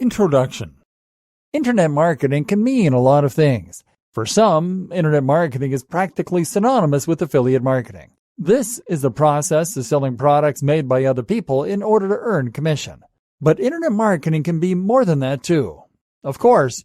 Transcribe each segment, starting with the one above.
Introduction. Internet marketing can mean a lot of things. For some, internet marketing is practically synonymous with affiliate marketing. This is the process of selling products made by other people in order to earn commission. But internet marketing can be more than that too. Of course,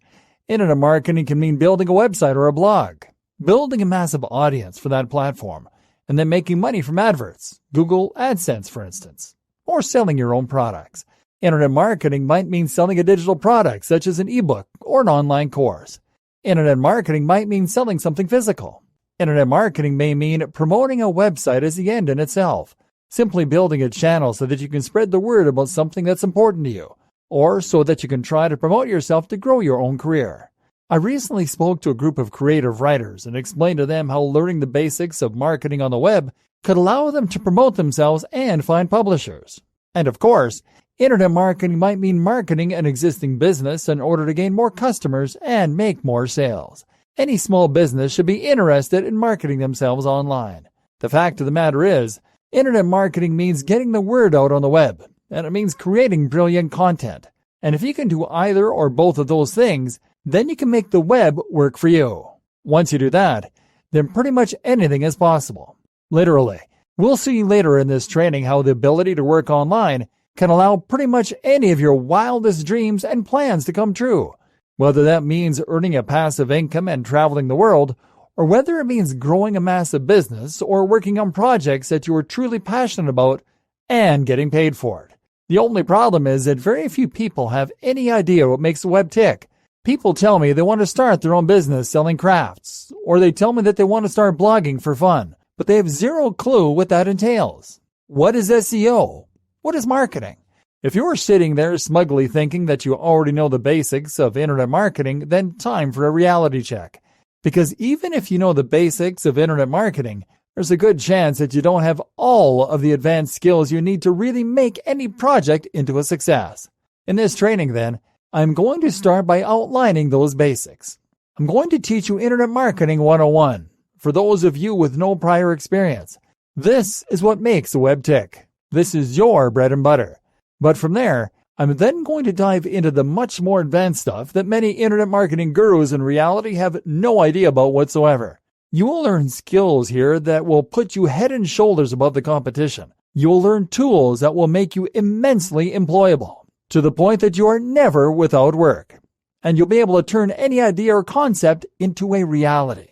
internet marketing can mean building a website or a blog, building a massive audience for that platform, and then making money from adverts, Google AdSense for instance, or selling your own products. Internet marketing might mean selling a digital product such as an ebook or an online course. Internet marketing might mean selling something physical. Internet marketing may mean promoting a website as the end in itself, simply building a channel so that you can spread the word about something that's important to you, or so that you can try to promote yourself to grow your own career. I recently spoke to a group of creative writers and explained to them how learning the basics of marketing on the web could allow them to promote themselves and find publishers. And of course, internet marketing might mean marketing an existing business in order to gain more customers and make more sales. Any small business should be interested in marketing themselves online. The fact of the matter is, internet marketing means getting the word out on the web, and it means creating brilliant content. And if you can do either or both of those things, then you can make the web work for you. Once you do that, then pretty much anything is possible. Literally. We'll see later in this training how the ability to work online can allow pretty much any of your wildest dreams and plans to come true, whether that means earning a passive income and traveling the world, or whether it means growing a massive business or working on projects that you are truly passionate about and getting paid for it. The only problem is that very few people have any idea what makes the web tick. People tell me they want to start their own business selling crafts, or they tell me that they want to start blogging for fun, but they have zero clue what that entails. What is SEO? What is marketing? If you're sitting there smugly thinking that you already know the basics of internet marketing, then time for a reality check. Because even if you know the basics of internet marketing, there's a good chance that you don't have all of the advanced skills you need to really make any project into a success. In this training, then, I'm going to start by outlining those basics. I'm going to teach you Internet Marketing 101 for those of you with no prior experience. This is what makes the web tick. This is your bread and butter. But from there, I'm then going to dive into the much more advanced stuff that many internet marketing gurus in reality have no idea about whatsoever. You will learn skills here that will put you head and shoulders above the competition. You will learn tools that will make you immensely employable, to the point that you are never without work. And you'll be able to turn any idea or concept into a reality.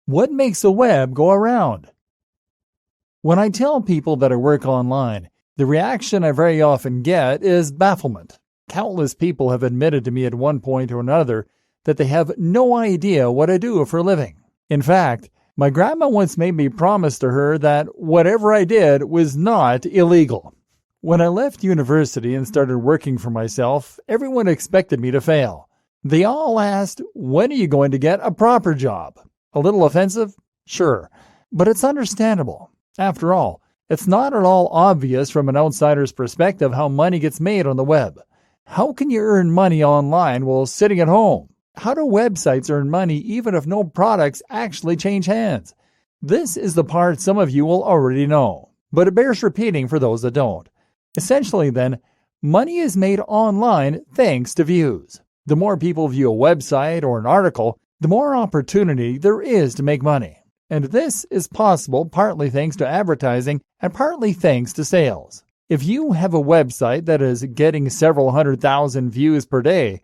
What makes the web go around? When I tell people that I work online, the reaction I very often get is bafflement. Countless people have admitted to me at one point or another that they have no idea what I do for a living. In fact, my grandma once made me promise to her that whatever I did was not illegal. When I left university and started working for myself, everyone expected me to fail. They all asked, when are you going to get a proper job? A little offensive? Sure, but it's understandable. After all, it's not at all obvious from an outsider's perspective how money gets made on the web. How can you earn money online while sitting at home? How do websites earn money even if no products actually change hands? This is the part some of you will already know, but it bears repeating for those that don't. Essentially then, money is made online thanks to views. The more people view a website or an article, the more opportunity there is to make money. And this is possible partly thanks to advertising and partly thanks to sales. If you have a website that is getting several 100,000 views per day,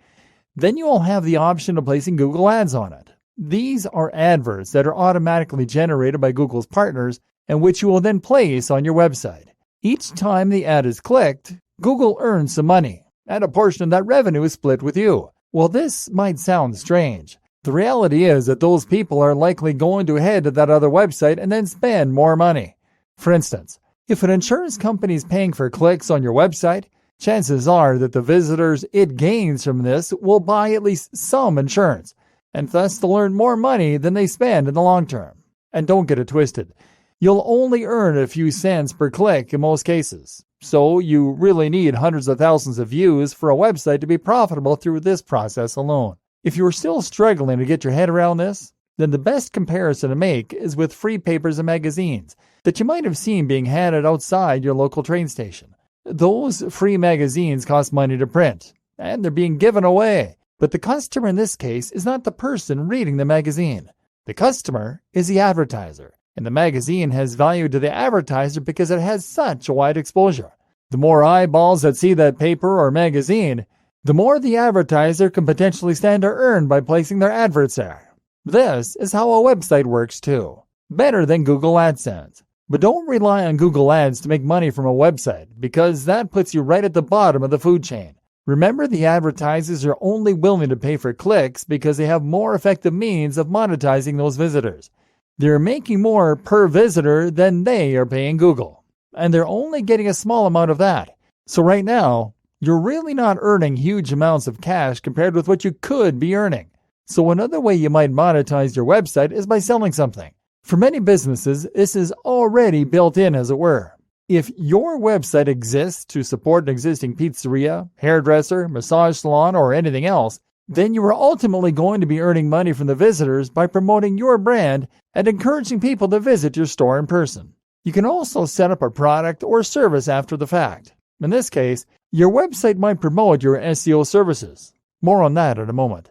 then you will have the option of placing Google ads on it. These are adverts that are automatically generated by Google's partners and which you will then place on your website. Each time the ad is clicked, Google earns some money, and a portion of that revenue is split with you. Well, this might sound strange. The reality is that those people are likely going to head to that other website and then spend more money. For instance, if an insurance company is paying for clicks on your website, chances are that the visitors it gains from this will buy at least some insurance, and thus they'll earn more money than they spend in the long term. And don't get it twisted. You'll only earn a few cents per click in most cases. So you really need hundreds of thousands of views for a website to be profitable through this process alone. If you're still struggling to get your head around this, then the best comparison to make is with free papers and magazines that you might have seen being handed outside your local train station. Those free magazines cost money to print, and they're being given away. But the customer in this case is not the person reading the magazine. The customer is the advertiser, and the magazine has value to the advertiser because it has such a wide exposure. The more eyeballs that see that paper or magazine, the more the advertiser can potentially stand to earn by placing their adverts there. This is how a website works too. Better than Google AdSense. But don't rely on Google Ads to make money from a website, because that puts you right at the bottom of the food chain. Remember, the advertisers are only willing to pay for clicks because they have more effective means of monetizing those visitors. They're making more per visitor than they are paying Google, and they're only getting a small amount of that. So right now, you're really not earning huge amounts of cash compared with what you could be earning. So another way you might monetize your website is by selling something. For many businesses, this is already built in, as it were. If your website exists to support an existing pizzeria, hairdresser, massage salon, or anything else, then you are ultimately going to be earning money from the visitors by promoting your brand and encouraging people to visit your store in person. You can also set up a product or service after the fact. In this case, your website might promote your SEO services. More on that in a moment.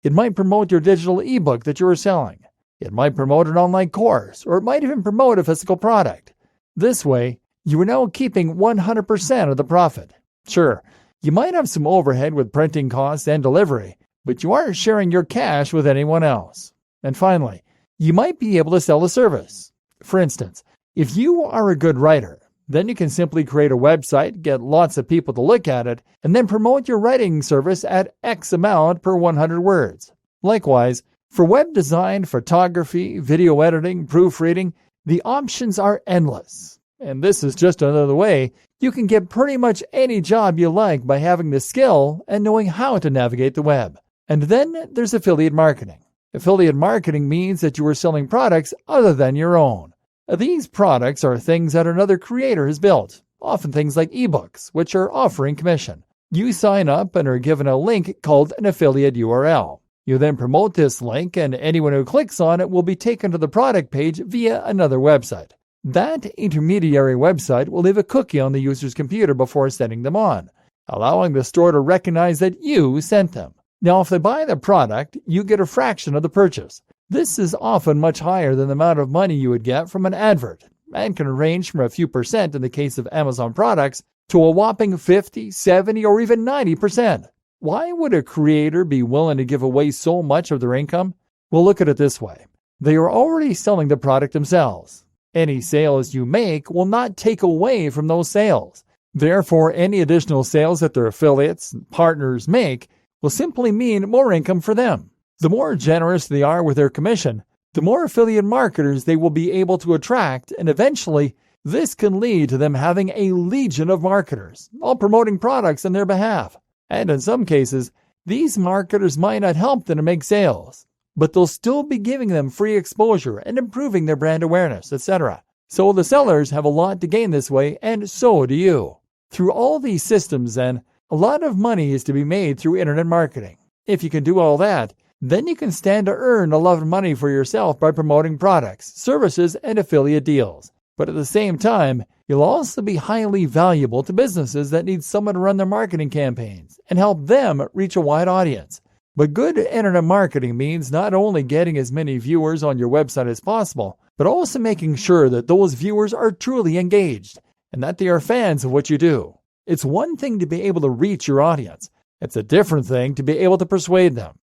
It might promote your digital ebook that you are selling. It might promote an online course, or it might even promote a physical product. This way, you are now keeping 100% of the profit. Sure, you might have some overhead with printing costs and delivery, but you aren't sharing your cash with anyone else. And finally, you might be able to sell a service. For instance, if you are a good writer, then you can simply create a website, get lots of people to look at it, and then promote your writing service at X amount per 100 words. Likewise, for web design, photography, video editing, proofreading, the options are endless. And this is just another way you can get pretty much any job you like by having the skill and knowing how to navigate the web. And then there's affiliate marketing. Affiliate marketing means that you are selling products other than your own. These products are things that another creator has built, often things like ebooks, which are offering commission. You sign up and are given a link called an affiliate URL. You then promote this link, and anyone who clicks on it will be taken to the product page via another website. That intermediary website will leave a cookie on the user's computer before sending them on, allowing the store to recognize that you sent them. Now, if they buy the product, you get a fraction of the purchase. This is often much higher than the amount of money you would get from an advert, and can range from a few percent in the case of Amazon products to a whopping 50, 70, or even 90%. Why would a creator be willing to give away so much of their income? Well, look at it this way. They are already selling the product themselves. Any sales you make will not take away from those sales. Therefore, any additional sales that their affiliates and partners make will simply mean more income for them. The more generous they are with their commission, the more affiliate marketers they will be able to attract, and eventually, this can lead to them having a legion of marketers, all promoting products on their behalf. And in some cases, these marketers might not help them to make sales, but they'll still be giving them free exposure and improving their brand awareness, etc. So the sellers have a lot to gain this way, and so do you. Through all these systems, then, a lot of money is to be made through internet marketing. If you can do all that, then you can stand to earn a lot of money for yourself by promoting products, services, and affiliate deals. But at the same time, you'll also be highly valuable to businesses that need someone to run their marketing campaigns and help them reach a wide audience. But good internet marketing means not only getting as many viewers on your website as possible, but also making sure that those viewers are truly engaged and that they are fans of what you do. It's one thing to be able to reach your audience. It's a different thing to be able to persuade them.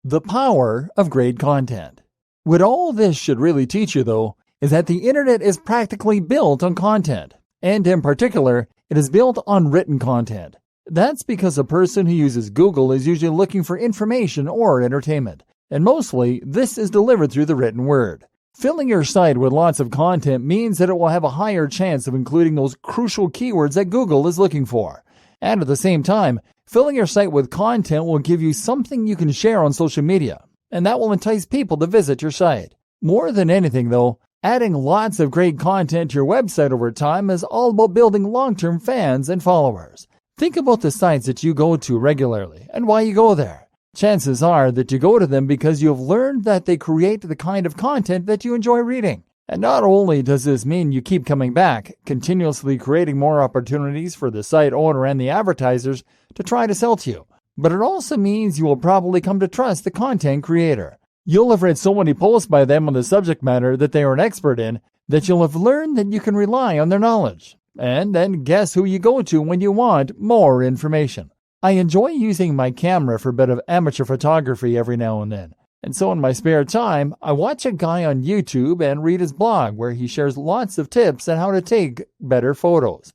The power of great content. What all this should really teach you, though, is that the internet is practically built on content, and in particular, it is built on written content. That's because a person who uses Google is usually looking for information or entertainment, and mostly this is delivered through the written word. Filling your site with lots of content means that it will have a higher chance of including those crucial keywords that Google is looking for. And at the same time, filling your site with content will give you something you can share on social media, and that will entice people to visit your site. More than anything, though, adding lots of great content to your website over time is all about building long-term fans and followers. Think about the sites that you go to regularly and why you go there. Chances are that you go to them because you have learned that they create the kind of content that you enjoy reading. And not only does this mean you keep coming back, continuously creating more opportunities for the site owner and the advertisers to try to sell to you, but it also means you will probably come to trust the content creator. You'll have read so many posts by them on the subject matter that they are an expert in that you'll have learned that you can rely on their knowledge. And then guess who you go to when you want more information. I enjoy using my camera for a bit of amateur photography every now and then. And so in my spare time, I watch a guy on YouTube and read his blog where he shares lots of tips on how to take better photos.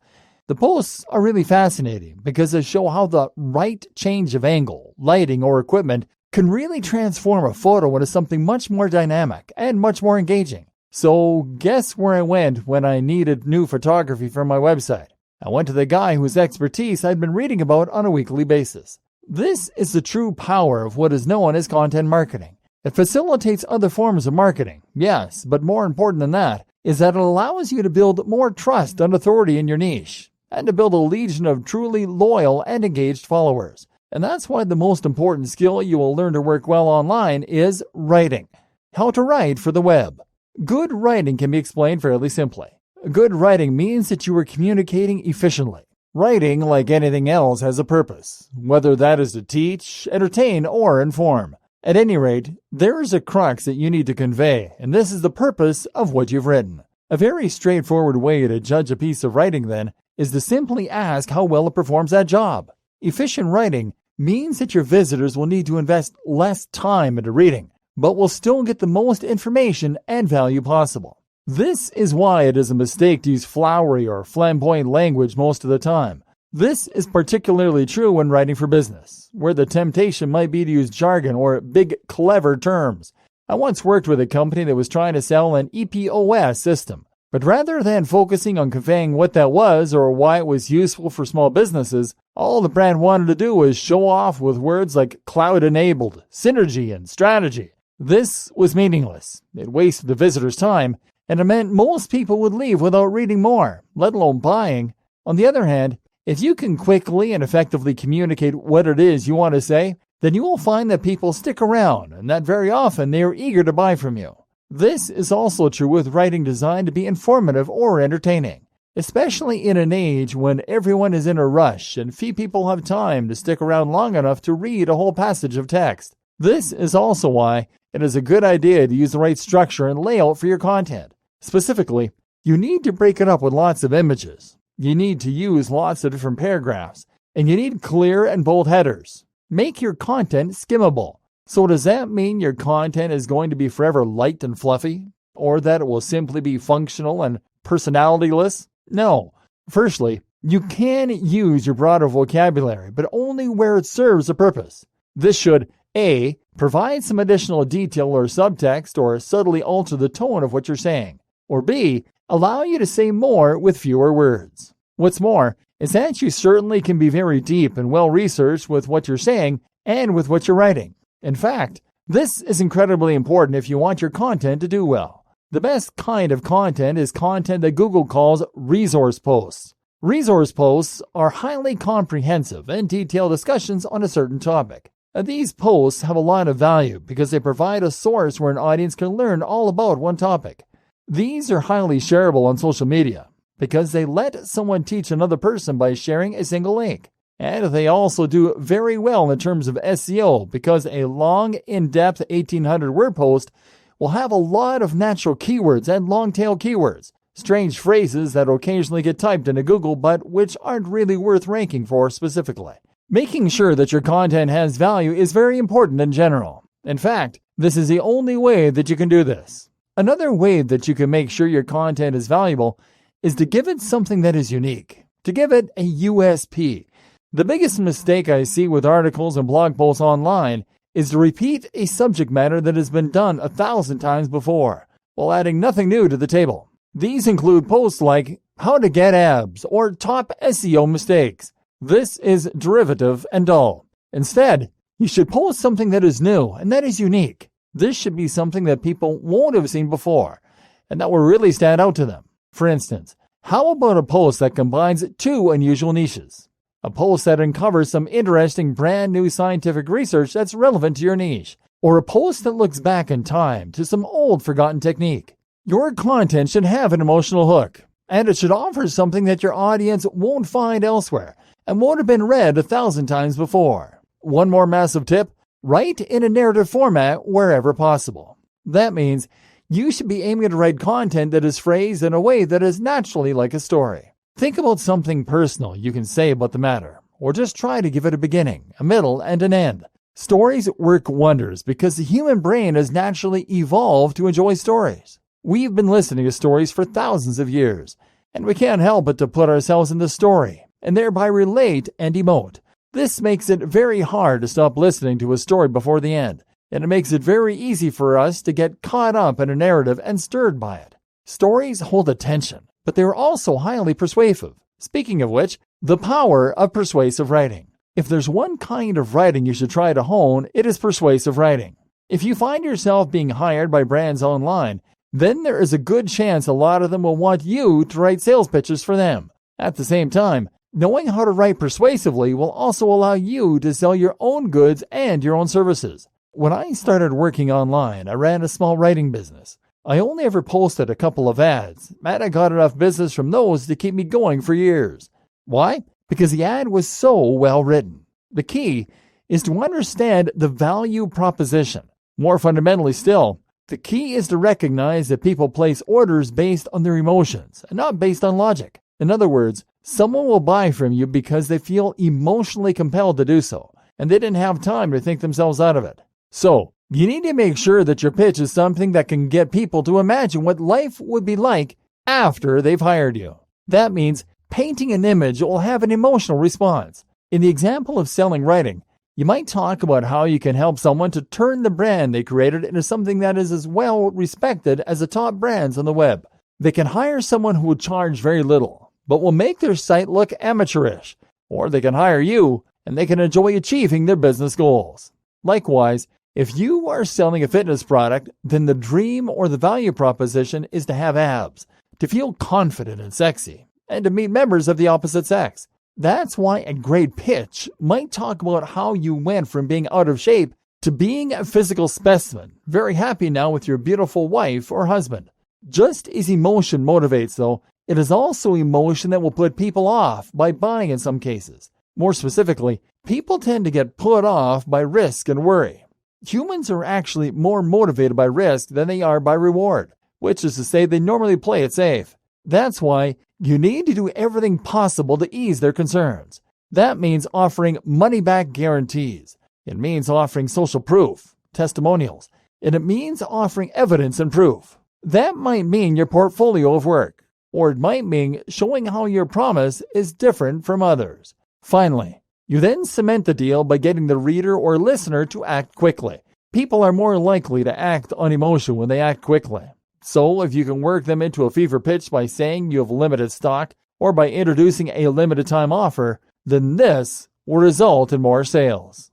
The posts are really fascinating because they show how the right change of angle, lighting, or equipment can really transform a photo into something much more dynamic and much more engaging. So guess where I went when I needed new photography for my website? I went to the guy whose expertise I'd been reading about on a weekly basis. This is the true power of what is known as content marketing. It facilitates other forms of marketing, yes, but more important than that is that it allows you to build more trust and authority in your niche, and to build a legion of truly loyal and engaged followers. And that's why the most important skill you will learn to work well online is writing. How to write for the web. Good writing can be explained fairly simply. Good writing means that you are communicating efficiently. Writing, like anything else, has a purpose, whether that is to teach, entertain, or inform. At any rate, there is a crux that you need to convey, and this is the purpose of what you've written. A very straightforward way to judge a piece of writing, then, is to simply ask how well it performs that job. Efficient writing means that your visitors will need to invest less time into reading, but will still get the most information and value possible. This is why it is a mistake to use flowery or flamboyant language most of the time. This is particularly true when writing for business, where the temptation might be to use jargon or big, clever terms. I once worked with a company that was trying to sell an EPOS system, but rather than focusing on conveying what that was or why it was useful for small businesses, all the brand wanted to do was show off with words like cloud-enabled, synergy, and strategy. This was meaningless. It wasted the visitor's time, and it meant most people would leave without reading more, let alone buying. On the other hand, if you can quickly and effectively communicate what it is you want to say, then you will find that people stick around and that very often they are eager to buy from you. This is also true with writing designed to be informative or entertaining, especially in an age when everyone is in a rush and few people have time to stick around long enough to read a whole passage of text. This is also why it is a good idea to use the right structure and layout for your content. Specifically, you need to break it up with lots of images. You need to use lots of different paragraphs, and you need clear and bold headers. Make your content skimmable. So does that mean your content is going to be forever light and fluffy? Or that it will simply be functional and personalityless? No. Firstly, you can use your broader vocabulary, but only where it serves a purpose. This should A. Provide some additional detail or subtext or subtly alter the tone of what you're saying. Or B. Allow you to say more with fewer words. What's more is that you certainly can be very deep and well-researched with what you're saying and with what you're writing. In fact, this is incredibly important if you want your content to do well. The best kind of content is content that Google calls resource posts. Resource posts are highly comprehensive and detailed discussions on a certain topic. These posts have a lot of value because they provide a source where an audience can learn all about one topic. These are highly shareable on social media because they let someone teach another person by sharing a single link. And they also do very well in terms of SEO because a long, in-depth 1,800-word post will have a lot of natural keywords and long-tail keywords, strange phrases that occasionally get typed into Google but which aren't really worth ranking for specifically. Making sure that your content has value is very important in general. In fact, this is the only way that you can do this. Another way that you can make sure your content is valuable is to give it something that is unique, to give it a USP. The biggest mistake I see with articles and blog posts online is to repeat a subject matter that has been done 1,000 times before, while adding nothing new to the table. These include posts like how to get abs or top SEO mistakes. This is derivative and dull. Instead, you should post something that is new and that is unique. This should be something that people won't have seen before, and that will really stand out to them. For instance, how about a post that combines two unusual niches? A post that uncovers some interesting brand new scientific research that's relevant to your niche, or a post that looks back in time to some old forgotten technique. Your content should have an emotional hook, and it should offer something that your audience won't find elsewhere and won't have been read 1,000 times before. One more massive tip: write in a narrative format wherever possible. That means you should be aiming to write content that is phrased in a way that is naturally like a story. Think about something personal you can say about the matter, or just try to give it a beginning, a middle, and an end. Stories work wonders because the human brain has naturally evolved to enjoy stories. We've been listening to stories for thousands of years, and we can't help but to put ourselves in the story and thereby relate and emote. This makes it very hard to stop listening to a story before the end, and it makes it very easy for us to get caught up in a narrative and stirred by it. Stories hold attention, but they are also highly persuasive. Speaking of which, the power of persuasive writing. If there's one kind of writing you should try to hone, it is persuasive writing. If you find yourself being hired by brands online, then there is a good chance a lot of them will want you to write sales pitches for them. At the same time, knowing how to write persuasively will also allow you to sell your own goods and your own services. When I started working online, I ran a small writing business. I only ever posted a couple of ads, and I got enough business from those to keep me going for years. Why? Because the ad was so well written. The key is to understand the value proposition. More fundamentally still, the key is to recognize that people place orders based on their emotions and not based on logic. In other words, someone will buy from you because they feel emotionally compelled to do so, and they didn't have time to think themselves out of it. So, you need to make sure that your pitch is something that can get people to imagine what life would be like after they've hired you. That means painting an image that will have an emotional response. In the example of selling writing, you might talk about how you can help someone to turn the brand they created into something that is as well respected as the top brands on the web. They can hire someone who will charge very little, but will make their site look amateurish. Or they can hire you, and they can enjoy achieving their business goals. Likewise, if you are selling a fitness product, then the dream or the value proposition is to have abs, to feel confident and sexy, and to meet members of the opposite sex. That's why a great pitch might talk about how you went from being out of shape to being a physical specimen, very happy now with your beautiful wife or husband. Just as emotion motivates, though, it is also emotion that will put people off by buying in some cases. More specifically, people tend to get put off by risk and worry. Humans are actually more motivated by risk than they are by reward, which is to say they normally play it safe. That's why you need to do everything possible to ease their concerns. That means offering money-back guarantees. It means offering social proof, testimonials, and it means offering evidence and proof. That might mean your portfolio of work, or it might mean showing how your promise is different from others. Finally, you then cement the deal by getting the reader or listener to act quickly. People are more likely to act on emotion when they act quickly. So if you can work them into a fever pitch by saying you have limited stock or by introducing a limited time offer, then this will result in more sales.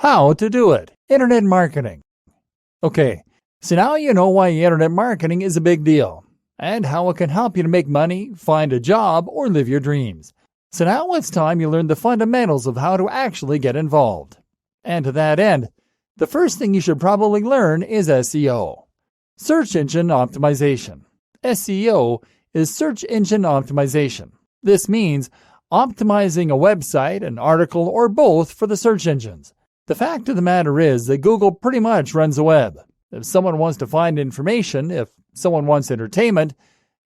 How to do it. Internet marketing. Okay, so now you know why internet marketing is a big deal and how it can help you to make money, find a job, or live your dreams. So now it's time you learn the fundamentals of how to actually get involved. And to that end, the first thing you should probably learn is SEO. Search Engine Optimization. SEO is Search Engine Optimization. This means optimizing a website, an article, or both for the search engines. The fact of the matter is that Google pretty much runs the web. If someone wants to find information, if someone wants entertainment,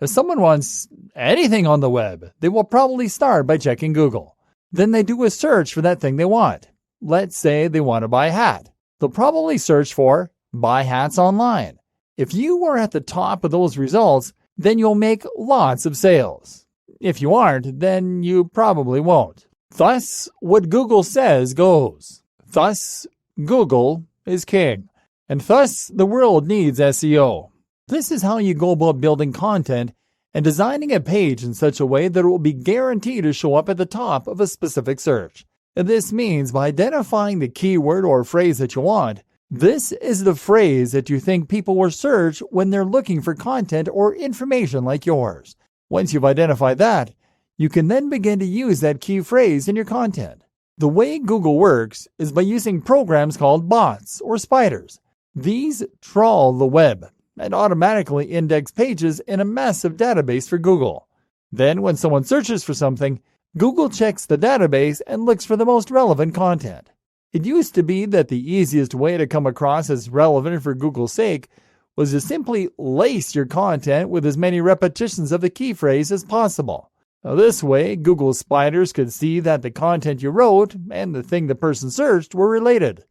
if someone wants anything on the web, they will probably start by checking Google. Then they do a search for that thing they want. Let's say they want to buy a hat. They'll probably search for buy hats online. If you are at the top of those results, then you'll make lots of sales. If you aren't, then you probably won't. Thus, what Google says goes. Thus, Google is king. And thus, the world needs SEO. This is how you go about building content and designing a page in such a way that it will be guaranteed to show up at the top of a specific search. And this means by identifying the keyword or phrase that you want, this is the phrase that you think people will search when they're looking for content or information like yours. Once you've identified that, you can then begin to use that key phrase in your content. The way Google works is by using programs called bots or spiders. These trawl the web. and automatically index pages in a massive database for Google. Then, when someone searches for something, Google checks the database and looks for the most relevant content. It used to be that the easiest way to come across as relevant for Google's sake was to simply lace your content with as many repetitions of the key phrase as possible. Now, this way, Google spiders could see that the content you wrote and the thing the person searched were related.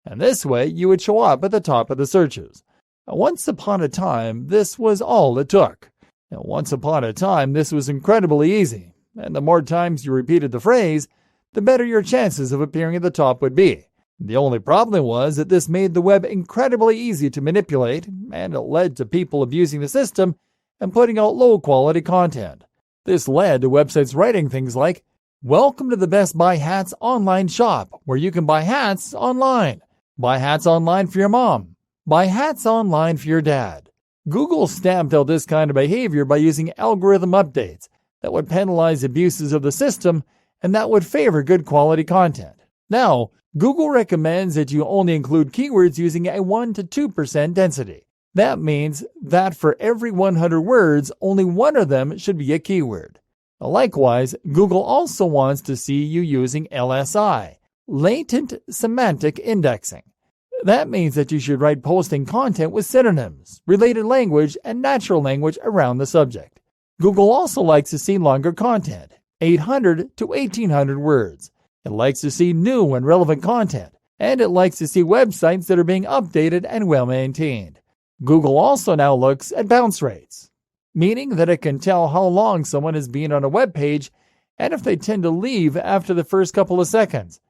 And this way, you would show up at the top of the searches. Now, once upon a time, this was all it took. Now, once upon a time, this was incredibly easy, and the more times you repeated the phrase, the better your chances of appearing at the top would be. The only problem was that this made the web incredibly easy to manipulate, and it led to people abusing the system and putting out low-quality content. This led to websites writing things like, "Welcome to the Best Buy Hats online shop, where you can buy hats online. Buy hats online for your mom. Buy hats online for your dad." Google stamped out this kind of behavior by using algorithm updates that would penalize abuses of the system and that would favor good quality content. Now, Google recommends that you only include keywords using a 1 to 2% density. That means that for every 100 words, only one of them should be a keyword. Likewise, Google also wants to see you using LSI, latent semantic indexing. That means that you should write posting content with synonyms, related language, and natural language around the subject. Google also likes to see longer content, 800 to 1800 words. It likes to see new and relevant content, and it likes to see websites that are being updated and well-maintained. Google also now looks at bounce rates, meaning that it can tell how long someone has been on a web page and if they tend to leave after the first couple of seconds.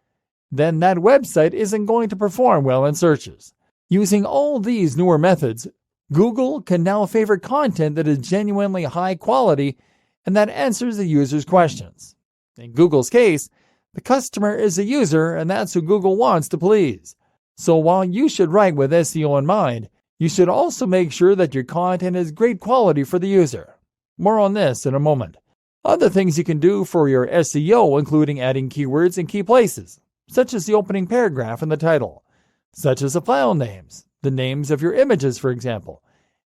Then that website isn't going to perform well in searches. Using all these newer methods, Google can now favor content that is genuinely high quality and that answers the user's questions. In Google's case, the customer is a user, and that's who Google wants to please. So while you should write with SEO in mind, you should also make sure that your content is great quality for the user. More on this in a moment. Other things you can do for your SEO, including adding keywords in key places, such as the opening paragraph and the title, such as the file names, the names of your images, for example,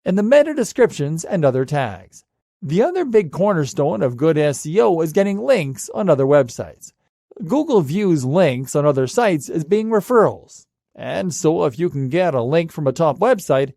and the meta descriptions and other tags. The other big cornerstone of good SEO is getting links on other websites. Google views links on other sites as being referrals, and so if you can get a link from a top website,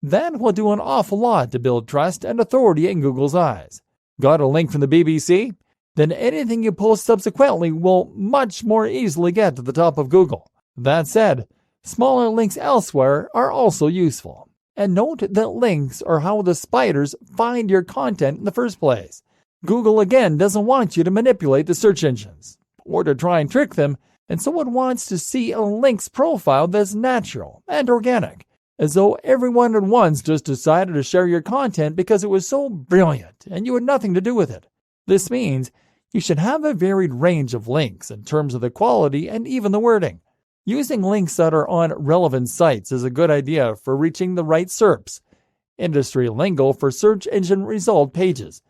that will do an awful lot to build trust and authority in Google's eyes. Got a link from the BBC? Then anything you post subsequently will much more easily get to the top of Google. That said, smaller links elsewhere are also useful. And note that links are how the spiders find your content in the first place. Google again doesn't want you to manipulate the search engines or to try and trick them, and so it wants to see a link's profile that's natural and organic, as though everyone at once just decided to share your content because it was so brilliant and you had nothing to do with it. This means you should have a varied range of links in terms of the quality and even the wording. Using links that are on relevant sites is a good idea for reaching the right SERPs, industry lingo for search engine result pages,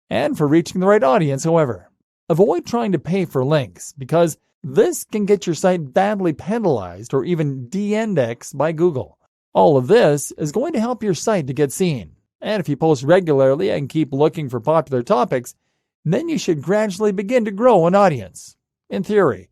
and for reaching the right audience, however. Avoid trying to pay for links because this can get your site badly penalized or even de-indexed by Google. All of this is going to help your site to get seen, and if you post regularly and keep looking for popular topics, then you should gradually begin to grow an audience. In theory,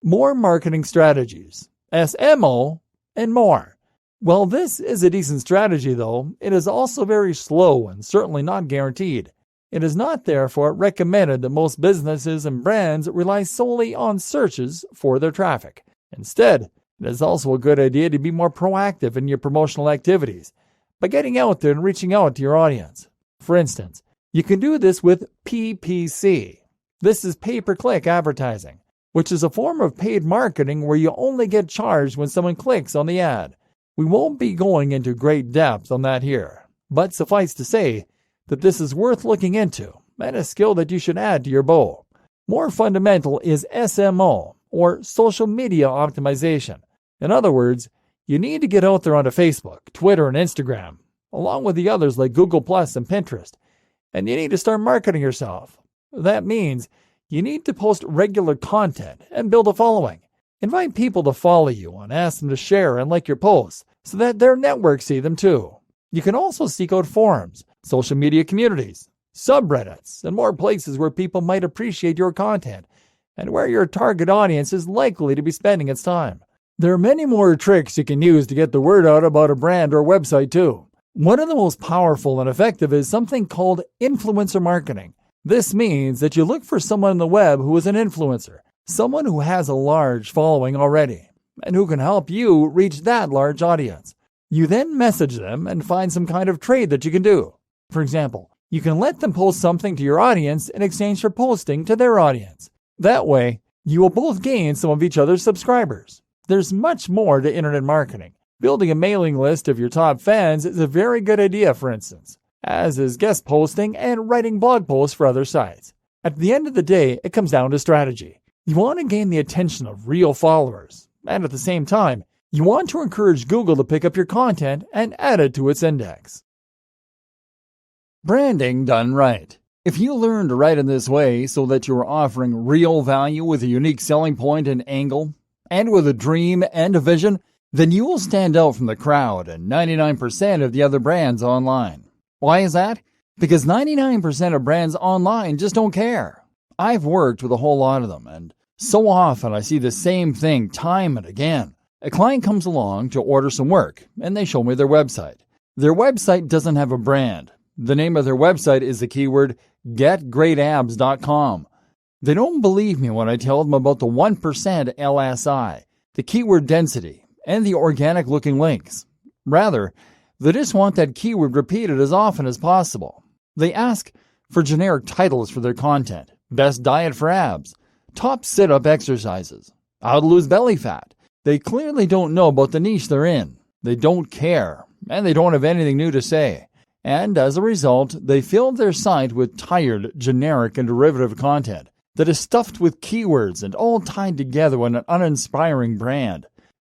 more marketing strategies, SMO, and more. While this is a decent strategy, though, it is also very slow and certainly not guaranteed. It is not, therefore, recommended that most businesses and brands rely solely on searches for their traffic. Instead, it is also a good idea to be more proactive in your promotional activities by getting out there and reaching out to your audience. For instance, you can do this with PPC. This is pay-per-click advertising, which is a form of paid marketing where you only get charged when someone clicks on the ad. We won't be going into great depth on that here, but suffice to say that this is worth looking into and a skill that you should add to your bow. More fundamental is SMO, or social media optimization. In other words, you need to get out there onto Facebook, Twitter, and Instagram, along with the others like Google Plus and Pinterest, and you need to start marketing yourself. That means you need to post regular content and build a following. Invite people to follow you and ask them to share and like your posts so that their networks see them too. You can also seek out forums, social media communities, subreddits, and more places where people might appreciate your content and where your target audience is likely to be spending its time. There are many more tricks you can use to get the word out about a brand or website too. One of the most powerful and effective is something called influencer marketing. This means that you look for someone on the web who is an influencer, someone who has a large following already, and who can help you reach that large audience. You then message them and find some kind of trade that you can do. For example, you can let them post something to your audience in exchange for posting to their audience. That way, you will both gain some of each other's subscribers. There's much more to internet marketing. Building a mailing list of your top fans is a very good idea, for instance, as is guest posting and writing blog posts for other sites. At the end of the day, it comes down to strategy. You want to gain the attention of real followers, and at the same time, you want to encourage Google to pick up your content and add it to its index. Branding done right. If you learn to write in this way so that you are offering real value with a unique selling point and angle, and with a dream and a vision, then you will stand out from the crowd and 99% of the other brands online. Why is that? Because 99% of brands online just don't care. I've worked with a whole lot of them, and so often I see the same thing time and again. A client comes along to order some work, and they show me their website. Their website doesn't have a brand. The name of their website is the keyword getgreatabs.com. They don't believe me when I tell them about the 1% LSI, the keyword density, and the organic-looking links. Rather, they just want that keyword repeated as often as possible. They ask for generic titles for their content: best diet for abs, top sit-up exercises, how to lose belly fat. They clearly don't know about the niche they're in. They don't care, and they don't have anything new to say. And as a result, they fill their site with tired, generic, and derivative content that is stuffed with keywords and all tied together in an uninspiring brand.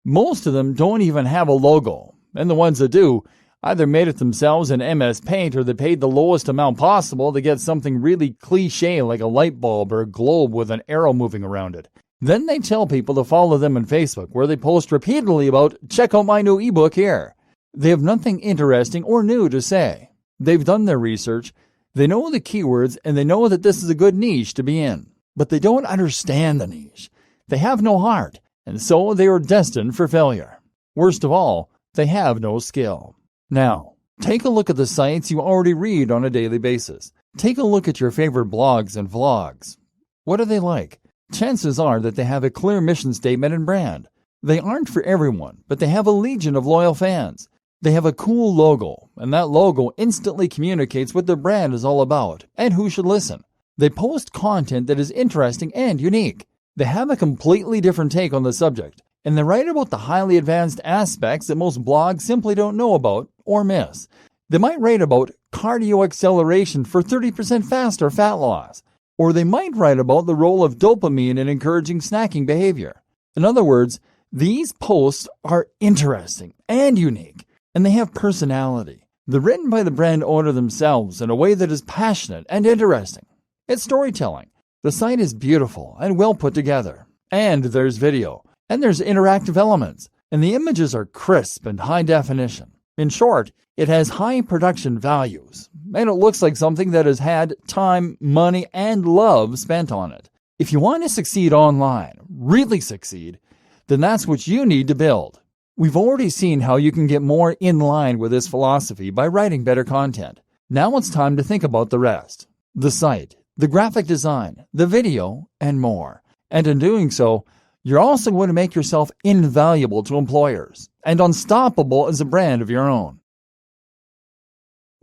Most of them don't even have a logo, and the ones that do either made it themselves in MS Paint or they paid the lowest amount possible to get something really cliche like a light bulb or a globe with an arrow moving around it. Then they tell people to follow them on Facebook, where they post repeatedly about, check out my new ebook here. They have nothing interesting or new to say. They've done their research, they know the keywords, and they know that this is a good niche to be in. But they don't understand the niche. They have no heart, and so they are destined for failure. Worst of all, they have no skill. Now, take a look at the sites you already read on a daily basis. Take a look at your favorite blogs and vlogs. What are they like? Chances are that they have a clear mission statement and brand. They aren't for everyone, but they have a legion of loyal fans. They have a cool logo, and that logo instantly communicates what their brand is all about and who should listen. They post content that is interesting and unique. They have a completely different take on the subject, and they write about the highly advanced aspects that most blogs simply don't know about or miss. They might write about cardio acceleration for 30% faster fat loss, or they might write about the role of dopamine in encouraging snacking behavior. In other words, these posts are interesting and unique, and they have personality. They're written by the brand owner themselves in a way that is passionate and interesting. It's storytelling. The site is beautiful and well put together. And there's video. And there's interactive elements. And the images are crisp and high definition. In short, it has high production values. And it looks like something that has had time, money, and love spent on it. If you want to succeed online, really succeed, then that's what you need to build. We've already seen how you can get more in line with this philosophy by writing better content. Now it's time to think about the rest. The site, the graphic design, the video, and more. And in doing so, you're also going to make yourself invaluable to employers and unstoppable as a brand of your own.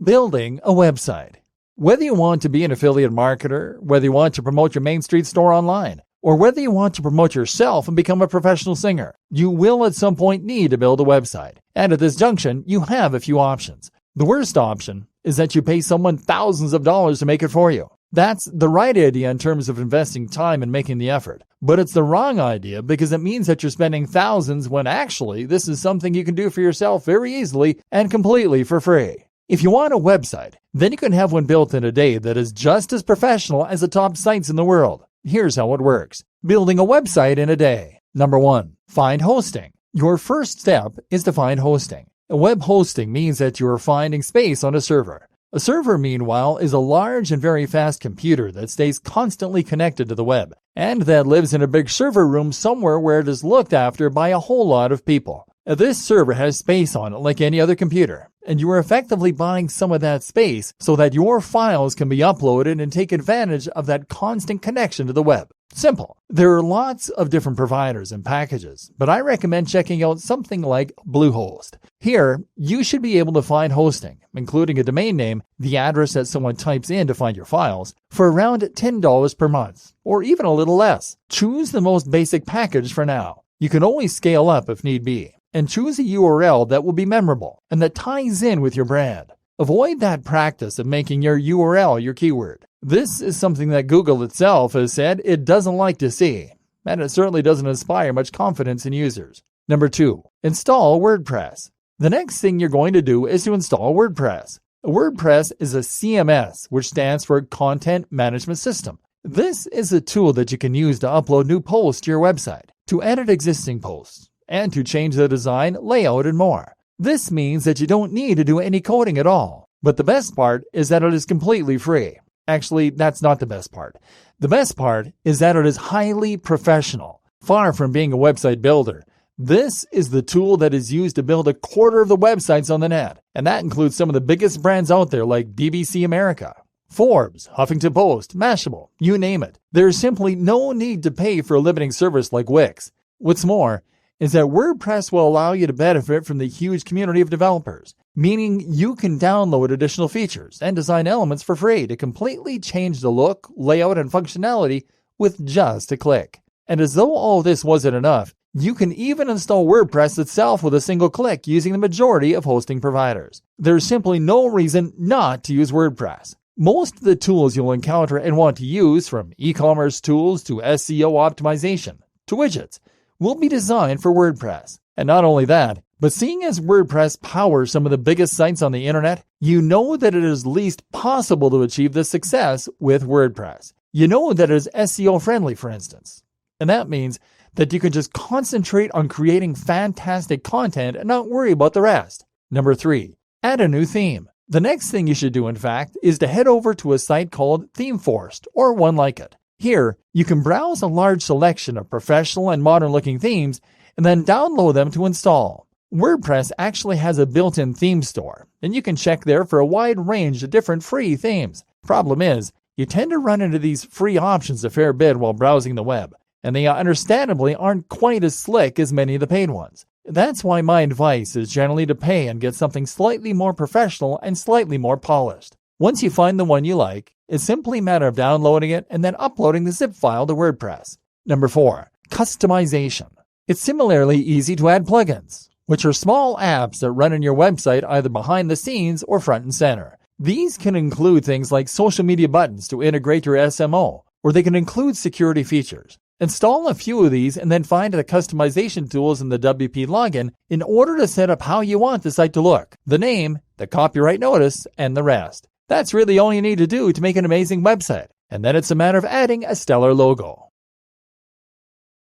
Building a website. Whether you want to be an affiliate marketer, whether you want to promote your Main Street store online, or whether you want to promote yourself and become a professional singer, you will at some point need to build a website. And at this junction, you have a few options. The worst option is that you pay someone thousands of dollars to make it for you. That's the right idea in terms of investing time and making the effort. But it's the wrong idea because it means that you're spending thousands when actually this is something you can do for yourself very easily and completely for free. If you want a website, then you can have one built in a day that is just as professional as the top sites in the world. Here's how it works. Building a website in a day. Number 1, find hosting. Your first step is to find hosting. Web hosting means that you are finding space on a server. A server, meanwhile, is a large and very fast computer that stays constantly connected to the web, and that lives in a big server room somewhere where it is looked after by a whole lot of people. This server has space on it like any other computer, and you are effectively buying some of that space so that your files can be uploaded and take advantage of that constant connection to the web. Simple. There are lots of different providers and packages, but I recommend checking out something like Bluehost. Here, you should be able to find hosting, including a domain name, the address that someone types in to find your files, for around $10 per month, or even a little less. Choose the most basic package for now. You can always scale up if need be. And choose a URL that will be memorable and that ties in with your brand. Avoid that practice of making your URL your keyword. This is something that Google itself has said it doesn't like to see, and it certainly doesn't inspire much confidence in users. Number 2, install WordPress. The next thing you're going to do is to install WordPress. WordPress is a CMS, which stands for Content Management System. This is a tool that you can use to upload new posts to your website, to edit existing posts, and to change the design, layout, and more. This means that you don't need to do any coding at all. But the best part is that it is completely free. Actually, that's not the best part. The best part is that it is highly professional. Far from being a website builder, this is the tool that is used to build a quarter of the websites on the net. And that includes some of the biggest brands out there like BBC America, Forbes, Huffington Post, Mashable, you name it. There is simply no need to pay for a limiting service like Wix. What's more, is that WordPress will allow you to benefit from the huge community of developers, meaning you can download additional features and design elements for free to completely change the look, layout, and functionality with just a click. And as though all this wasn't enough, you can even install WordPress itself with a single click using the majority of hosting providers. There's simply no reason not to use WordPress. Most of the tools you'll encounter and want to use, from e-commerce tools to SEO optimization to widgets, will be designed for WordPress. And not only that, but seeing as WordPress powers some of the biggest sites on the internet, you know that it is least possible to achieve this success with WordPress. You know that it is SEO friendly, for instance. And that means that you can just concentrate on creating fantastic content and not worry about the rest. Number 3, add a new theme. The next thing you should do, in fact, is to head over to a site called ThemeForest, or one like it. Here, you can browse a large selection of professional and modern-looking themes and then download them to install. WordPress actually has a built-in theme store, and you can check there for a wide range of different free themes. Problem is, you tend to run into these free options a fair bit while browsing the web, and they understandably aren't quite as slick as many of the paid ones. That's why my advice is generally to pay and get something slightly more professional and slightly more polished. Once you find the one you like, it's simply a matter of downloading it and then uploading the zip file to WordPress. Number 4, customization. It's similarly easy to add plugins, which are small apps that run on your website either behind the scenes or front and center. These can include things like social media buttons to integrate your SMO, or they can include security features. Install a few of these and then find the customization tools in the WP login in order to set up how you want the site to look, the name, the copyright notice, and the rest. That's really all you need to do to make an amazing website, and then it's a matter of adding a stellar logo.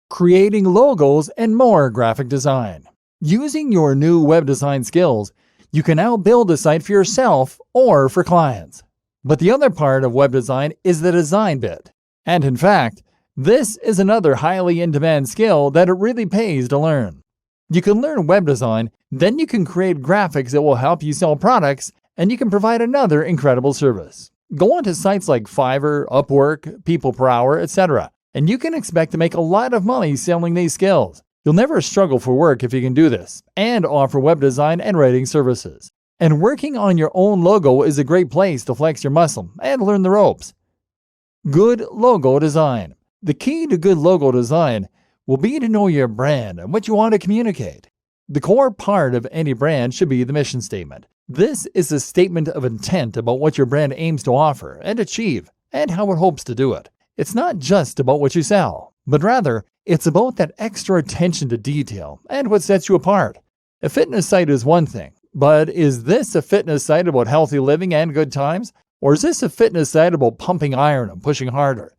Creating logos and more graphic design. Using your new web design skills, you can now build a site for yourself or for clients. But the other part of web design is the design bit. And in fact, this is another highly in-demand skill that it really pays to learn. You can learn web design, then you can create graphics that will help you sell products, and you can provide another incredible service. Go onto sites like Fiverr, Upwork, People Per Hour, etc., and you can expect to make a lot of money selling these skills. You'll never struggle for work if you can do this, and offer web design and writing services. And working on your own logo is a great place to flex your muscle and learn the ropes. Good logo design. The key to good logo design will be to know your brand and what you want to communicate. The core part of any brand should be the mission statement. This is a statement of intent about what your brand aims to offer and achieve, and how it hopes to do it. It's not just about what you sell, but rather, it's about that extra attention to detail and what sets you apart. A fitness site is one thing, but is this a fitness site about healthy living and good times? Or is this a fitness site about pumping iron and pushing harder?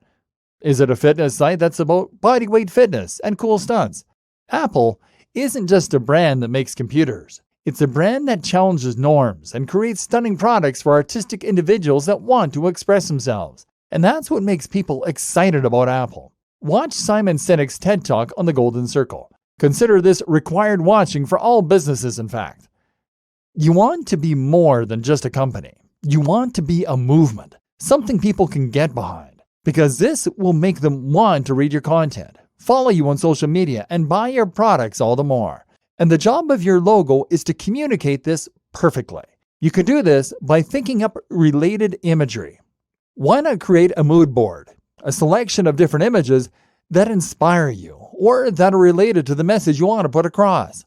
Is it a fitness site that's about bodyweight fitness and cool stunts? Apple isn't just a brand that makes computers. It's a brand that challenges norms and creates stunning products for artistic individuals that want to express themselves. And that's what makes people excited about Apple. Watch Simon Sinek's TED Talk on the Golden Circle. Consider this required watching for all businesses, in fact. You want to be more than just a company. You want to be a movement, something people can get behind, because this will make them want to read your content, follow you on social media, and buy your products all the more. And the job of your logo is to communicate this perfectly. You can do this by thinking up related imagery. Why not create a mood board, a selection of different images that inspire you or that are related to the message you want to put across?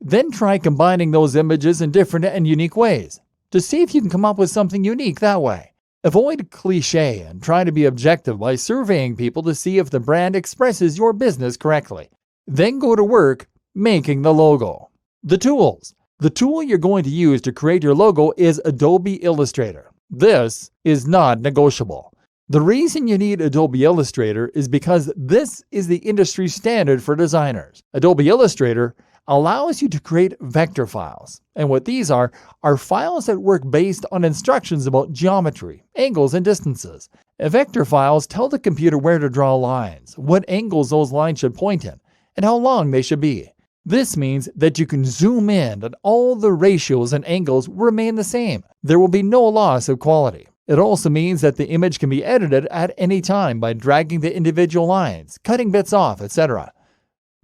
Then try combining those images in different and unique ways to see if you can come up with something unique that way. Avoid cliché and try to be objective by surveying people to see if the brand expresses your business correctly. Then go to work making the logo. The tools. The tool you're going to use to create your logo is Adobe Illustrator. This is not negotiable. The reason you need Adobe Illustrator is because this is the industry standard for designers. Adobe Illustrator allows you to create vector files. And what these are files that work based on instructions about geometry, angles, and distances. Vector files tell the computer where to draw lines, what angles those lines should point in, and how long they should be. This means that you can zoom in and all the ratios and angles remain the same. There will be no loss of quality. It also means that the image can be edited at any time by dragging the individual lines, cutting bits off, etc.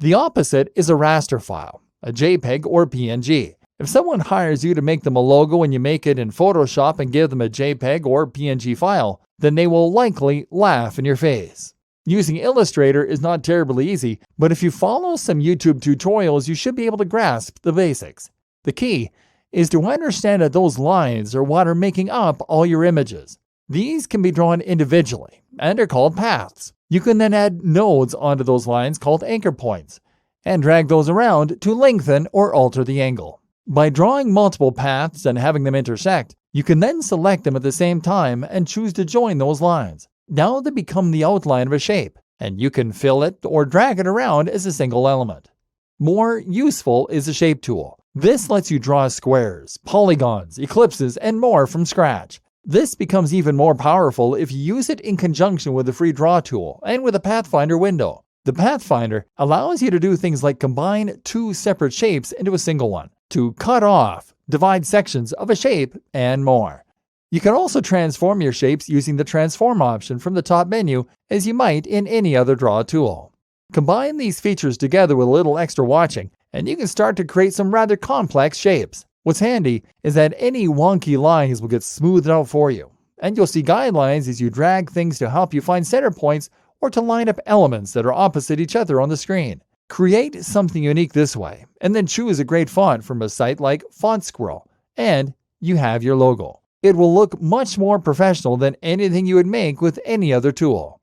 The opposite is a raster file, a JPEG or PNG. If someone hires you to make them a logo and you make it in Photoshop and give them a JPEG or PNG file, then they will likely laugh in your face. Using Illustrator is not terribly easy, but if you follow some YouTube tutorials, you should be able to grasp the basics. The key is to understand that those lines are what are making up all your images. These can be drawn individually and are called paths. You can then add nodes onto those lines called anchor points and drag those around to lengthen or alter the angle. By drawing multiple paths and having them intersect, you can then select them at the same time and choose to join those lines. Now they become the outline of a shape, and you can fill it or drag it around as a single element. More useful is the Shape tool. This lets you draw squares, polygons, ellipses, and more from scratch. This becomes even more powerful if you use it in conjunction with the free Draw tool and with a Pathfinder window. The Pathfinder allows you to do things like combine two separate shapes into a single one, to cut off, divide sections of a shape, and more. You can also transform your shapes using the Transform option from the top menu, as you might in any other Draw tool. Combine these features together with a little extra watching, and you can start to create some rather complex shapes. What's handy is that any wonky lines will get smoothed out for you, and you'll see guidelines as you drag things to help you find center points or to line up elements that are opposite each other on the screen. Create something unique this way, and then choose a great font from a site like Font Squirrel, and you have your logo. It will look much more professional than anything you would make with any other tool.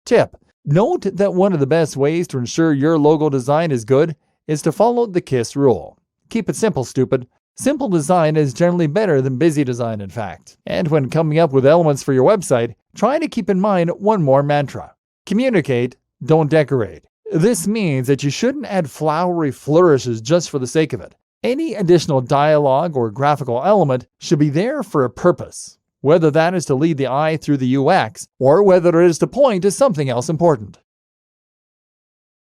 Tip: note that one of the best ways to ensure your logo design is good is to follow the KISS rule. Keep it simple, stupid. Simple design is generally better than busy design, in fact. And when coming up with elements for your website, try to keep in mind one more mantra. Communicate, don't decorate. This means that you shouldn't add flowery flourishes just for the sake of it. Any additional dialogue or graphical element should be there for a purpose, whether that is to lead the eye through the UX or whether it is to point to something else important.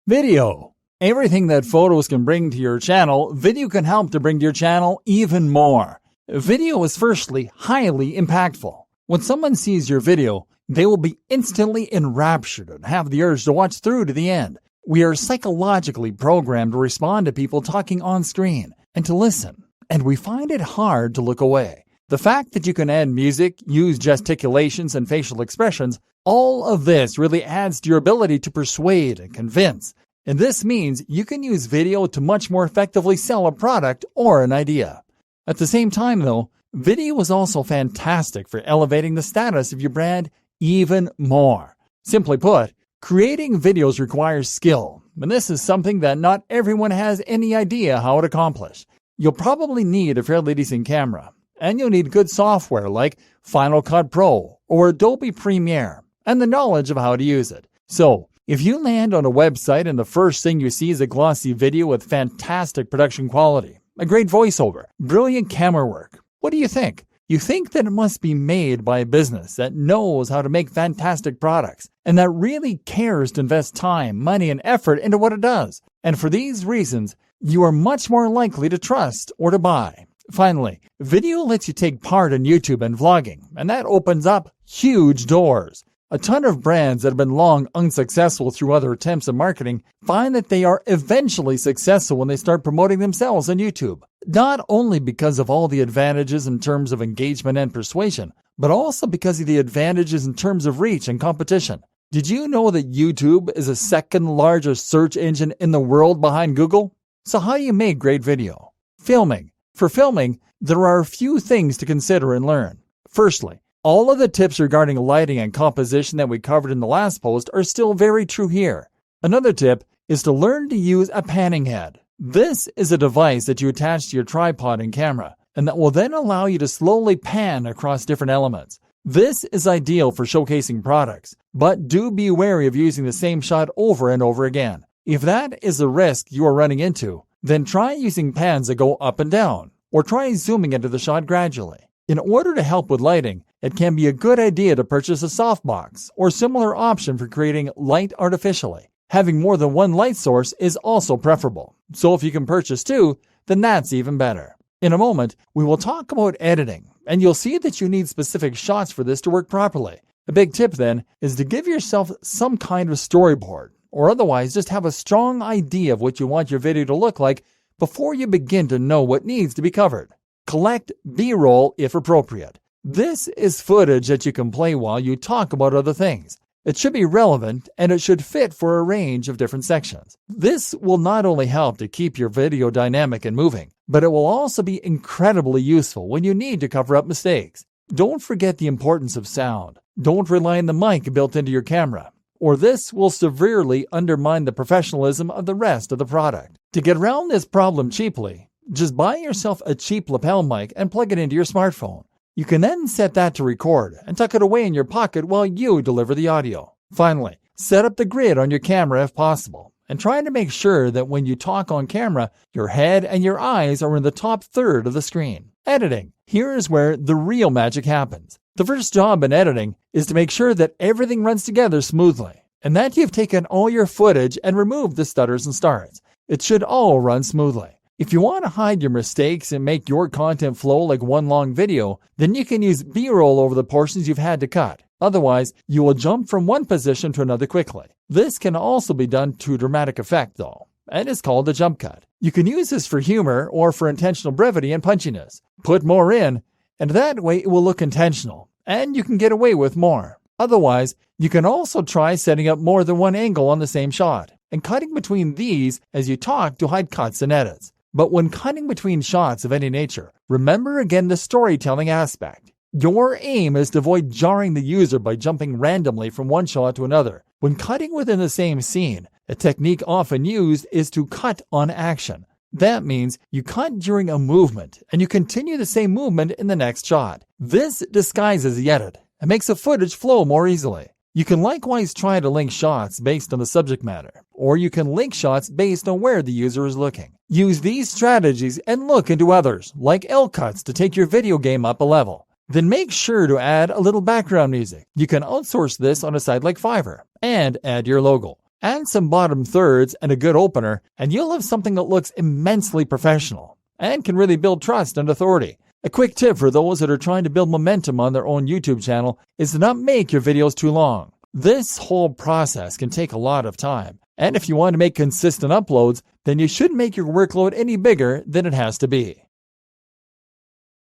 Video. Everything that photos can bring to your channel, video can help to bring to your channel even more. Video is firstly highly impactful. When someone sees your video, they will be instantly enraptured and have the urge to watch through to the end. We are psychologically programmed to respond to people talking on screen and to listen, and we find it hard to look away. The fact that you can add music, use gesticulations and facial expressions, all of this really adds to your ability to persuade and convince. And this means you can use video to much more effectively sell a product or an idea. At the same time, though, video is also fantastic for elevating the status of your brand even more. Simply put, creating videos requires skill, and this is something that not everyone has any idea how to accomplish. You'll probably need a fairly decent camera, and you'll need good software like Final Cut Pro or Adobe Premiere, and the knowledge of how to use it. So, if you land on a website and the first thing you see is a glossy video with fantastic production quality, a great voiceover, brilliant camera work. What do you think? You think that it must be made by a business that knows how to make fantastic products and that really cares to invest time, money, and effort into what it does. And for these reasons, you are much more likely to trust or to buy. Finally, video lets you take part in YouTube and vlogging, and that opens up huge doors. A ton of brands that have been long unsuccessful through other attempts at marketing find that they are eventually successful when they start promoting themselves on YouTube. Not only because of all the advantages in terms of engagement and persuasion, but also because of the advantages in terms of reach and competition. Did you know that YouTube is the second largest search engine in the world behind Google? So how do you make great video? Filming. For filming, there are a few things to consider and learn. Firstly, all of the tips regarding lighting and composition that we covered in the last post are still very true here. Another tip is to learn to use a panning head. This is a device that you attach to your tripod and camera, and that will then allow you to slowly pan across different elements. This is ideal for showcasing products, but do be wary of using the same shot over and over again. If that is a risk you are running into, then try using pans that go up and down, or try zooming into the shot gradually. In order to help with lighting, it can be a good idea to purchase a softbox or similar option for creating light artificially. Having more than one light source is also preferable, so if you can purchase two, then that's even better. In a moment, we will talk about editing, and you'll see that you need specific shots for this to work properly. A big tip then is to give yourself some kind of storyboard, or otherwise just have a strong idea of what you want your video to look like before you begin to know what needs to be covered. Collect B-roll if appropriate. This is footage that you can play while you talk about other things. It should be relevant and it should fit for a range of different sections. This will not only help to keep your video dynamic and moving, but it will also be incredibly useful when you need to cover up mistakes. Don't forget the importance of sound. Don't rely on the mic built into your camera, or this will severely undermine the professionalism of the rest of the product. To get around this problem cheaply, just buy yourself a cheap lapel mic and plug it into your smartphone. You can then set that to record and tuck it away in your pocket while you deliver the audio. Finally, set up the grid on your camera if possible, and try to make sure that when you talk on camera, your head and your eyes are in the top third of the screen. Editing. Here is where the real magic happens. The first job in editing is to make sure that everything runs together smoothly, and that you've taken all your footage and removed the stutters and starts. It should all run smoothly. If you want to hide your mistakes and make your content flow like one long video, then you can use B-roll over the portions you've had to cut. Otherwise, you will jump from one position to another quickly. This can also be done to dramatic effect though, and is called a jump cut. You can use this for humor or for intentional brevity and punchiness. Put more in, and that way it will look intentional, and you can get away with more. Otherwise, you can also try setting up more than one angle on the same shot, and cutting between these as you talk to hide cuts and edits. But when cutting between shots of any nature, remember again the storytelling aspect. Your aim is to avoid jarring the user by jumping randomly from one shot to another. When cutting within the same scene, a technique often used is to cut on action. That means you cut during a movement, and you continue the same movement in the next shot. This disguises the edit and makes the footage flow more easily. You can likewise try to link shots based on the subject matter, or you can link shots based on where the user is looking. Use these strategies and look into others, like L-cuts, to take your video game up a level. Then make sure to add a little background music. You can outsource this on a site like Fiverr, and add your logo. Add some bottom thirds and a good opener, and you'll have something that looks immensely professional, and can really build trust and authority. A quick tip for those that are trying to build momentum on their own YouTube channel is to not make your videos too long. This whole process can take a lot of time, and if you want to make consistent uploads, then you shouldn't make your workload any bigger than it has to be.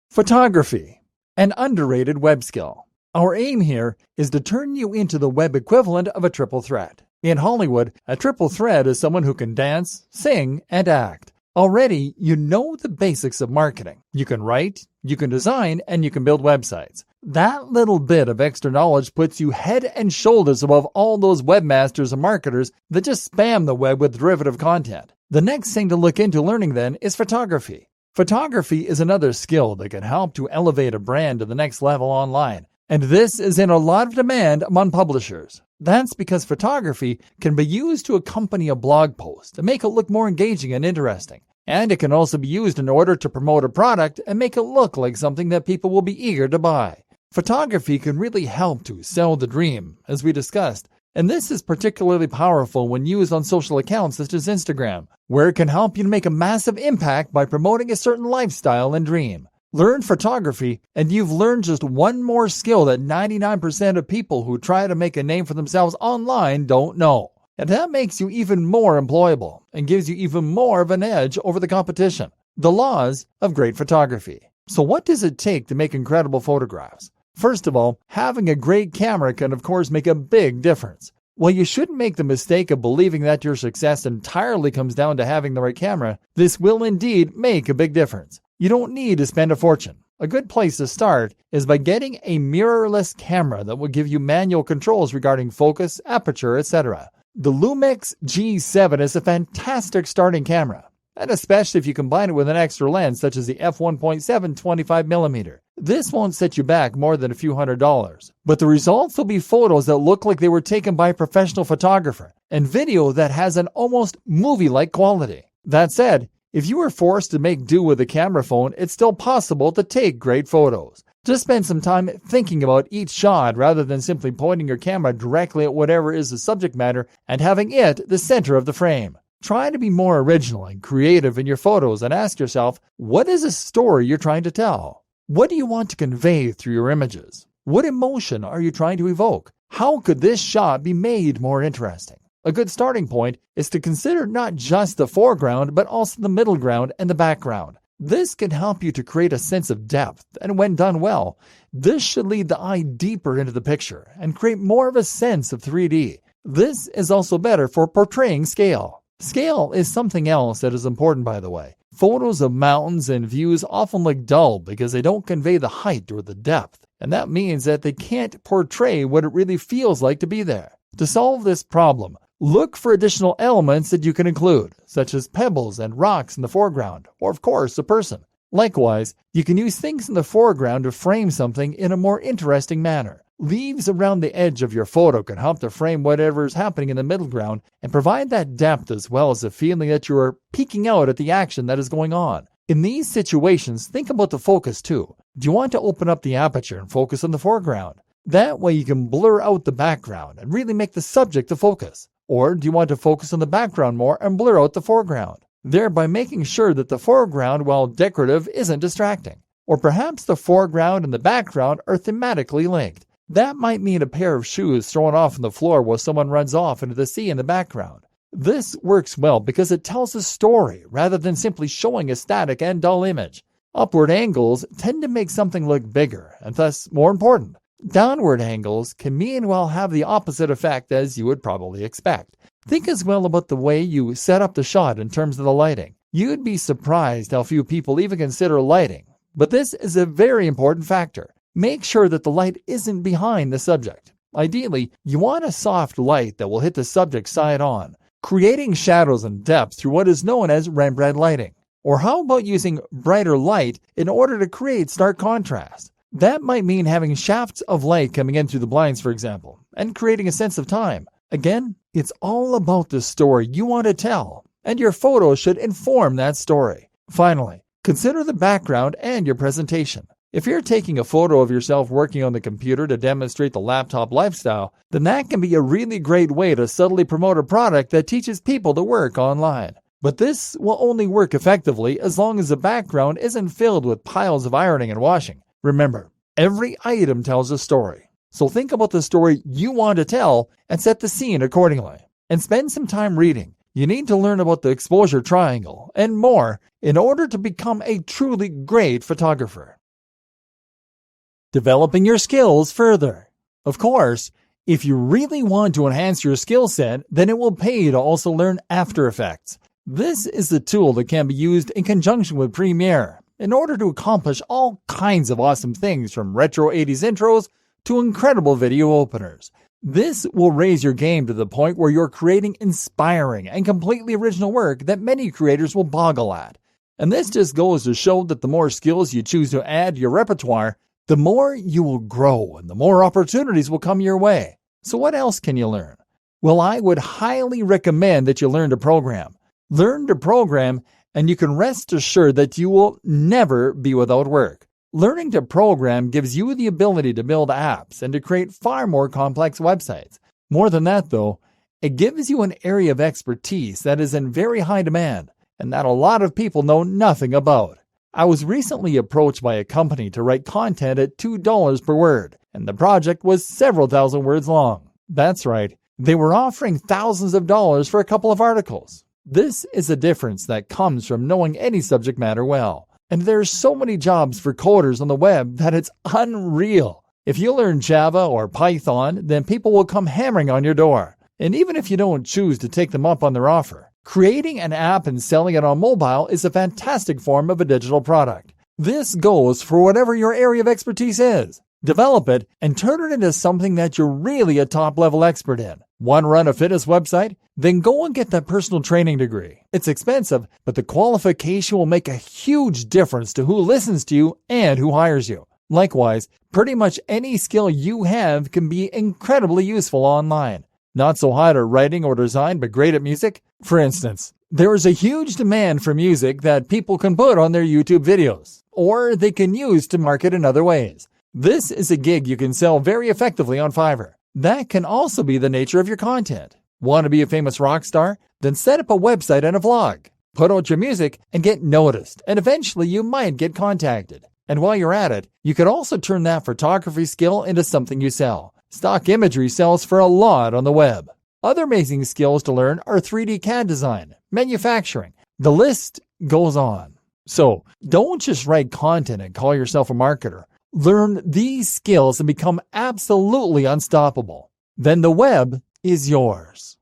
Photography, an underrated web skill. Our aim here is to turn you into the web equivalent of a triple threat. In Hollywood, a triple threat is someone who can dance, sing, and act. Already, you know the basics of marketing. You can write, you can design, and you can build websites. That little bit of extra knowledge puts you head and shoulders above all those webmasters and marketers that just spam the web with derivative content. The next thing to look into learning then is photography. Photography is another skill that can help to elevate a brand to the next level online. And this is in a lot of demand among publishers. That's because photography can be used to accompany a blog post and make it look more engaging and interesting. And it can also be used in order to promote a product and make it look like something that people will be eager to buy. Photography can really help to sell the dream, as we discussed, and this is particularly powerful when used on social accounts such as Instagram, where it can help you to make a massive impact by promoting a certain lifestyle and dream. Learn photography, and you've learned just one more skill that 99% of people who try to make a name for themselves online don't know. And that makes you even more employable and gives you even more of an edge over the competition. The laws of great photography. So what does it take to make incredible photographs? First of all, having a great camera can of course make a big difference. While you shouldn't make the mistake of believing that your success entirely comes down to having the right camera, this will indeed make a big difference. You don't need to spend a fortune. A good place to start is by getting a mirrorless camera that will give you manual controls regarding focus, aperture, etc. The Lumix G7 is a fantastic starting camera, and especially if you combine it with an extra lens such as the f1.7 25mm. This won't set you back more than a few $100s, but the results will be photos that look like they were taken by a professional photographer and video that has an almost movie-like quality. That said, if you were forced to make do with a camera phone, it's still possible to take great photos. Just spend some time thinking about each shot rather than simply pointing your camera directly at whatever is the subject matter and having it the center of the frame. Try to be more original and creative in your photos and ask yourself, what is the story you're trying to tell? What do you want to convey through your images? What emotion are you trying to evoke? How could this shot be made more interesting? A good starting point is to consider not just the foreground, but also the middle ground and the background. This can help you to create a sense of depth, and when done well, this should lead the eye deeper into the picture and create more of a sense of 3D. This is also better for portraying scale. Scale is something else that is important, by the way. Photos of mountains and views often look dull because they don't convey the height or the depth, and that means that they can't portray what it really feels like to be there. To solve this problem, look for additional elements that you can include, such as pebbles and rocks in the foreground, or of course, a person. Likewise, you can use things in the foreground to frame something in a more interesting manner. Leaves around the edge of your photo can help to frame whatever is happening in the middle ground and provide that depth as well as the feeling that you are peeking out at the action that is going on. In these situations, think about the focus too. Do you want to open up the aperture and focus on the foreground? That way you can blur out the background and really make the subject the focus. Or do you want to focus on the background more and blur out the foreground, thereby making sure that the foreground, while decorative, isn't distracting? Or perhaps the foreground and the background are thematically linked. That might mean a pair of shoes thrown off on the floor while someone runs off into the sea in the background. This works well because it tells a story rather than simply showing a static and dull image. Upward angles tend to make something look bigger and thus more important. Downward angles can meanwhile have the opposite effect as you would probably expect. Think as well about the way you set up the shot in terms of the lighting. You'd be surprised how few people even consider lighting, but this is a very important factor. Make sure that the light isn't behind the subject. Ideally, you want a soft light that will hit the subject side on, creating shadows and depth through what is known as Rembrandt lighting. Or how about using brighter light in order to create stark contrast? That might mean having shafts of light coming in through the blinds, for example, and creating a sense of time. Again, it's all about the story you want to tell, and your photos should inform that story. Finally, consider the background and your presentation. If you're taking a photo of yourself working on the computer to demonstrate the laptop lifestyle, then that can be a really great way to subtly promote a product that teaches people to work online. But this will only work effectively as long as the background isn't filled with piles of ironing and washing. Remember, every item tells a story. So think about the story you want to tell and set the scene accordingly. And spend some time reading. You need to learn about the exposure triangle and more in order to become a truly great photographer. Developing your skills further. Of course, if you really want to enhance your skill set, then it will pay to also learn After Effects. This is the tool that can be used in conjunction with Premiere in order to accomplish all kinds of awesome things, from retro 80s intros to incredible video openers. This will raise your game to the point where you're creating inspiring and completely original work that many creators will boggle at. And this just goes to show that the more skills you choose to add to your repertoire, the more you will grow and the more opportunities will come your way. So what else can you learn? Well, I would highly recommend that you learn to program. Learn to program and you can rest assured that you will never be without work. Learning to program gives you the ability to build apps and to create far more complex websites. More than that, though, it gives you an area of expertise that is in very high demand and that a lot of people know nothing about. I was recently approached by a company to write content at $2 per word, and the project was several thousand words long. That's right, they were offering thousands of dollars for a couple of articles. This is a difference that comes from knowing any subject matter well. And there's so many jobs for coders on the web that it's unreal. If you learn Java or Python, then people will come hammering on your door. And even if you don't choose to take them up on their offer, creating an app and selling it on mobile is a fantastic form of a digital product. This goes for whatever your area of expertise is. Develop it and turn it into something that you're really a top-level expert in. Want to run a fitness website? Then go and get that personal training degree. It's expensive, but the qualification will make a huge difference to who listens to you and who hires you. Likewise, pretty much any skill you have can be incredibly useful online. Not so hot at writing or design, but great at music? For instance, there is a huge demand for music that people can put on their YouTube videos, or they can use to market in other ways. This is a gig you can sell very effectively on Fiverr. That can also be the nature of your content. Want to be a famous rock star? Then set up a website and a vlog. Put out your music and get noticed, and eventually you might get contacted. And while you're at it, you could also turn that photography skill into something you sell. Stock imagery sells for a lot on the web. Other amazing skills to learn are 3D CAD design, manufacturing. The list goes on. So don't just write content and call yourself a marketer. Learn these skills and become absolutely unstoppable. Then the web is yours.